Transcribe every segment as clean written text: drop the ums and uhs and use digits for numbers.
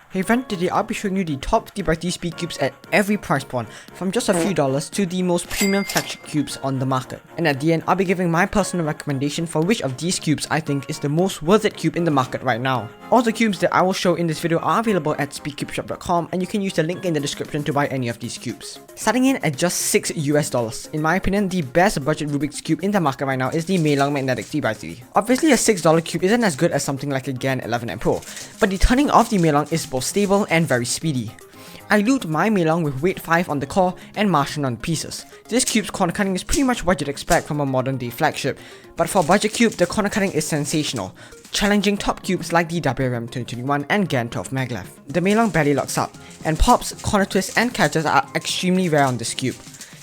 Hey friend, today I'll be showing you the top 50 by 50 speed cubes at every price point, from just a few dollars to the most premium flagship cubes on the market. And at the end, I'll be giving my personal recommendation for which of these cubes I think is the most worth it cube in the market right now. All the cubes that I will show in this video are available at speedcubeshop.com, and you can use the link in the description to buy any of these cubes. Starting in at just $6 US. In my opinion, the best budget Rubik's cube in the market right now is the Meilong magnetic 3x3. Obviously, a $6 cube isn't as good as something like a GAN 11 M Pro, but the turning of the Meilong is both stable and very speedy. I looped my Meilong with weight 5 on the core and Martian on the pieces. This cube's corner cutting is pretty much what you'd expect from a modern day flagship, but for a budget cube, the corner cutting is sensational, challenging top cubes like the WR M 2021 and GAN 12 Maglev. The Meilong barely locks up, and pops, corner twists and catches are extremely rare on this cube.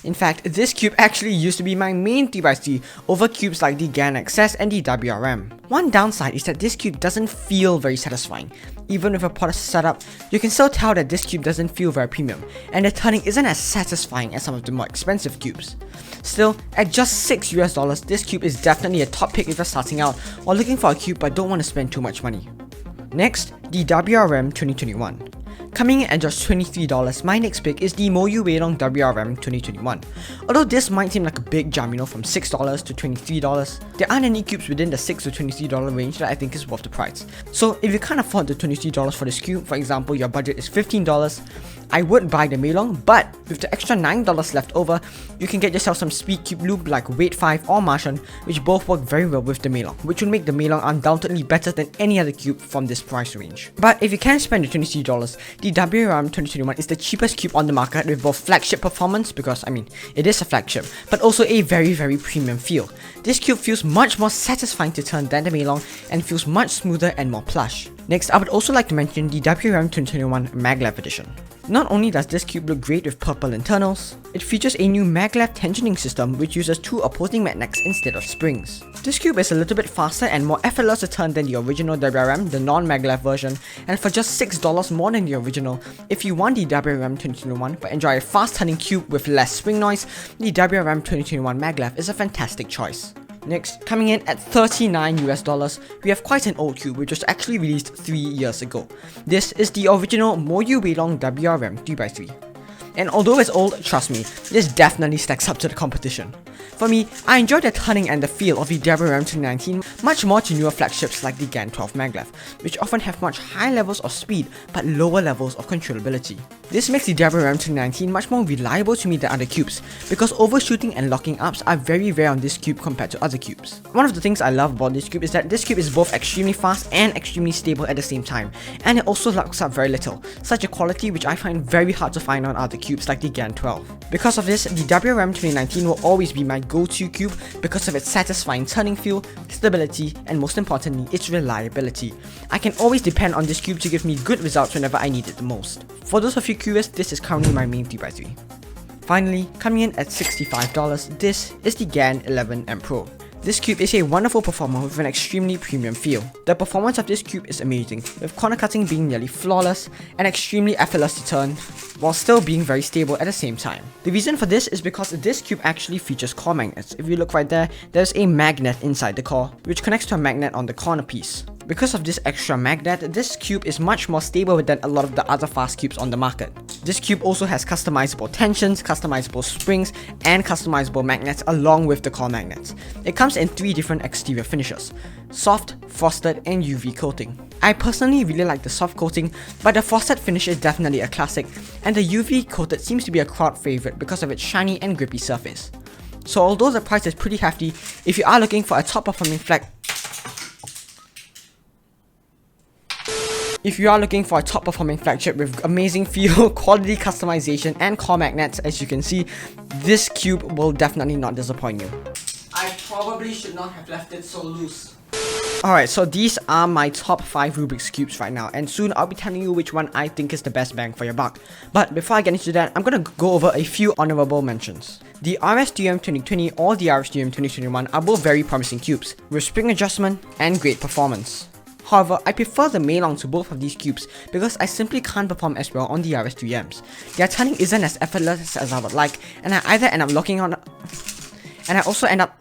In fact, this cube actually used to be my main 3x3 over cubes like the GAN XS and the WR M. One downside is that this cube doesn't feel very satisfying. Even with a polished setup, you can still tell that this cube doesn't feel very premium, and the turning isn't as satisfying as some of the more expensive cubes. Still, at just $6 US, this cube is definitely a top pick if you're starting out or looking for a cube but don't want to spend too much money. Next, the WR M 2021. Coming in at just $23, my next pick is the Moyu Weilong WR M 2021. Although this might seem like a big jump, from $6 to $23, there aren't any cubes within the $6 to $23 range that I think is worth the price. So if you can't afford the $23 for this cube, for example your budget is $15, I would buy the Meilong, but with the extra $9 left over, you can get yourself some speed cube loop like weight 5 or Martian, which both work very well with the Meilong, which would make the Meilong undoubtedly better than any other cube from this price range. But if you can spend the $23, the WR M 2021 is the cheapest cube on the market with both flagship performance, because it is a flagship, but also a very premium feel. This cube feels much more satisfying to turn than the Meilong and feels much smoother and more plush. Next, I would also like to mention the WR M 2021 Maglev edition. Not only does this cube look great with purple internals, it features a new Maglev tensioning system which uses two opposing magnets instead of springs. This cube is a little bit faster and more effortless to turn than the original WR M, the non-Maglev version, and for just $6 more than the original, if you want the WR M 2021 but enjoy a fast turning cube with less spring noise, the WR M 2021 Maglev is a fantastic choice. Next, coming in at $39 US, we have quite an old cube which was actually released 3 years ago. This is the original Moyu Weilong WR M 3x3. And although it's old, trust me, this definitely stacks up to the competition. For me, I enjoy the turning and the feel of the WR M 2019 much more to newer flagships like the GAN 12 Maglev, which often have much higher levels of speed but lower levels of controllability. This makes the WR M 2019 much more reliable to me than other cubes, because overshooting and locking ups are very rare on this cube compared to other cubes. One of the things I love about this cube is that this cube is both extremely fast and extremely stable at the same time, and it also locks up very little, such a quality which I find very hard to find on other cubes like the GAN 12. Because of this, the WR M 2019 will always be my go-to cube because of its satisfying turning feel, stability, and most importantly, its reliability. I can always depend on this cube to give me good results whenever I need it the most. For those of you curious, this is currently my main 3x3. Finally, coming in at $65, this is the GAN 11 M Pro. This cube is a wonderful performer with an extremely premium feel. The performance of this cube is amazing, with corner cutting being nearly flawless and extremely effortless to turn, while still being very stable at the same time. The reason for this is because this cube actually features core magnets. If you look right there, there's a magnet inside the core, which connects to a magnet on the corner piece. Because of this extra magnet, this cube is much more stable than a lot of the other fast cubes on the market. This cube also has customizable tensions, customizable springs, and customizable magnets along with the core magnets. It comes in 3 different exterior finishes: soft, frosted, and UV coating. I personally really like the soft coating, but the frosted finish is definitely a classic, and the UV coated seems to be a crowd favorite because of its shiny and grippy surface. So although the price is pretty hefty, if you are looking for a top performing flagship with amazing feel, quality customization, and core magnets, as you can see, this cube will definitely not disappoint you. I probably should not have left it so loose. Alright, so these are my top 5 Rubik's Cubes right now, and soon I'll be telling you which one I think is the best bang for your buck. But before I get into that, I'm gonna go over a few honorable mentions. The RS3M 2020 or the RS3M 2021 are both very promising cubes, with spring adjustment and great performance. However, I prefer the Meilong to both of these cubes because I simply can't perform as well on the RS3Ms. Their turning isn't as effortless as I would like, and I either end up locking on, and I also end up,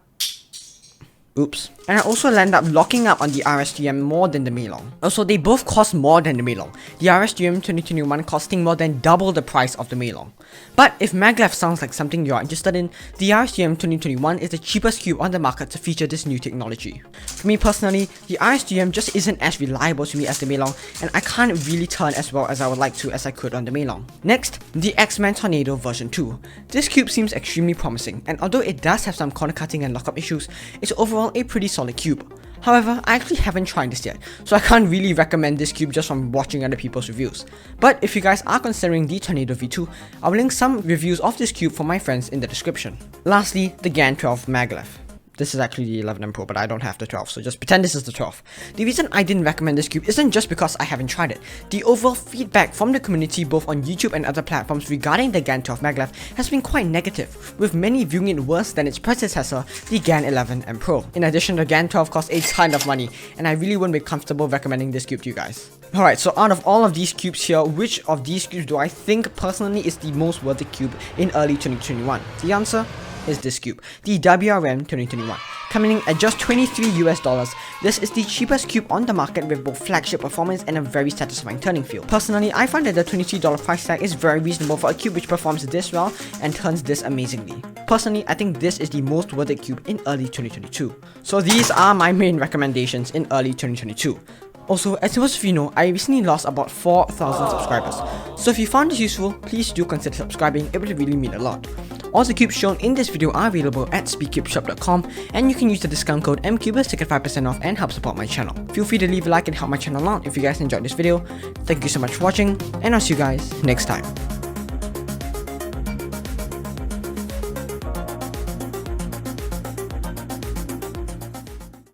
oops. And I also landed up locking up on the RS3M more than the Meilong. Also, they both cost more than the Meilong, the RS3M 2021 costing more than double the price of the Meilong. But if Maglev sounds like something you're interested in, the RS3M 2021 is the cheapest cube on the market to feature this new technology. For me personally, the RS3M just isn't as reliable to me as the Meilong, and I can't really turn as well as I would like to as I could on the Meilong. Next, the X-Men Tornado version 2. This cube seems extremely promising, and although it does have some corner cutting and lockup issues, it's overall a pretty solid cube. However, I actually haven't tried this yet, so I can't really recommend this cube just from watching other people's reviews. But if you guys are considering the Tornado V2, I'll link some reviews of this cube for my friends in the description. Lastly, the GAN 12 Maglev. This is actually the 11M Pro, but I don't have the 12, so just pretend this is the 12. The reason I didn't recommend this cube isn't just because I haven't tried it. The overall feedback from the community both on YouTube and other platforms regarding the GAN 12 Maglev has been quite negative, with many viewing it worse than its predecessor, the GAN 11M Pro. In addition, the GAN 12 costs a ton of money, and I really wouldn't be comfortable recommending this cube to you guys. Alright, so out of all of these cubes here, which of these cubes do I think personally is the most worth the cube in early 2021? The answer is this cube, the WR M 2021. Coming in at just $23 US, this is the cheapest cube on the market with both flagship performance and a very satisfying turning feel. Personally, I find that the $23 price tag is very reasonable for a cube which performs this well and turns this amazingly. Personally, I think this is the most worth it cube in early 2022. So these are my main recommendations in early 2022. Also, as most of you know, I recently lost about 4,000 subscribers. So if you found this useful, please do consider subscribing, it would really mean a lot. All the cubes shown in this video are available at speedcubeshop.com, and you can use the discount code MCubers to get 5% off and help support my channel. Feel free to leave a like and help my channel out if you guys enjoyed this video. Thank you so much for watching, and I'll see you guys next time.